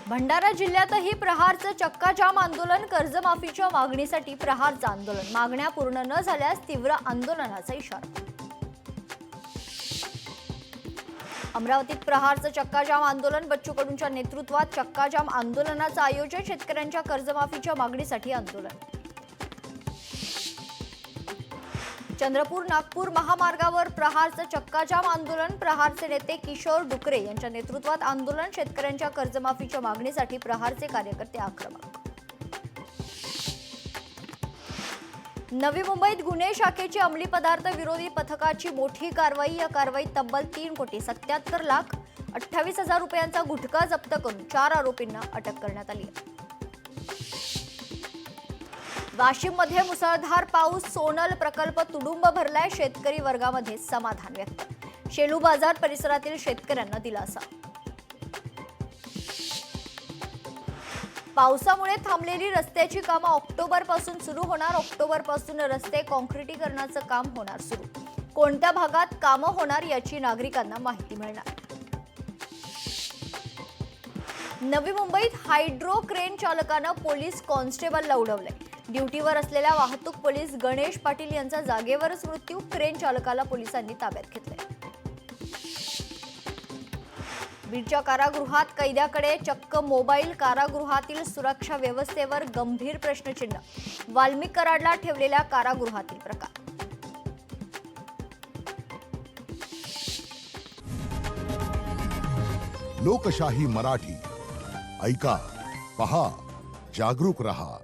भंडारा जिल्ह्यातही प्रहारचं चक्काजाम आंदोलन, कर्जमाफीच्या मागणीसाठी प्रहारचं आंदोलन, मागण्या पूर्ण न झाल्यास तीव्र आंदोलनाचा इशारा। अमरावतीत प्रहारचं चक्काजाम आंदोलन, बच्चू कडूंच्या नेतृत्वात चक्काजाम आंदोलनाचं आयोजन, शेतकऱ्यांच्या कर्जमाफीच्या मागणीसाठी आंदोलन। चंद्रपूर नागपूर महामार्गावर प्रहारचं चक्काजाम आंदोलन, प्रहारचे नेते किशोर डुकरे यांच्या नेतृत्वात आंदोलन, शेतकऱ्यांच्या कर्जमाफीच्या मागणीसाठी प्रहारचे कार्यकर्ते आक्रमक। नवी मुंबईत गुन्हे शाखेची अंमली पदार्थ विरोधी पथकाची मोठी कारवाई, या कारवाईत तब्बल 3,77,28,000 रुपयांचा गुटखा जप्त करून 4 आरोपींना अटक करण्यात आली। वाशिममध्ये मुसळधार पाऊस, सोनल प्रकल्प तुडुंब भरलाय, शेतकरी वर्गामध्ये समाधान व्यक्त, शेलू बाजार परिसरातील शेतकऱ्यांना दिलासा। पावसामुळे थांबलेली रस्त्याची कामं ऑक्टोबरपासून सुरू होणार, ऑक्टोबरपासून रस्ते काँक्रिटीकरणाचं काम होणार सुरू, कोणत्या भागात कामं होणार याची नागरिकांना माहिती मिळणार। नवी मुंबईत हायड्रो क्रेन चालकानं पोलीस कॉन्स्टेबलला उडवले, ड्युटीवर असलेल्या वाहतूक पोलीस गणेश पाटील यांचा जागेवरच मृत्यू, क्रेन चालकाला पोलिसांनी ताब्यात घेतले। बीडच्या कारागृहात कैद्याकडे चक्क मोबाईल, कारागृहातील सुरक्षा व्यवस्थेवर गंभीर प्रश्नचिन्ह, वाल्मिक कराडला ठेवलेल्या कारागृहातील प्रकार। लोकशाही मराठी ऐका, पहा, जागरूक रहा।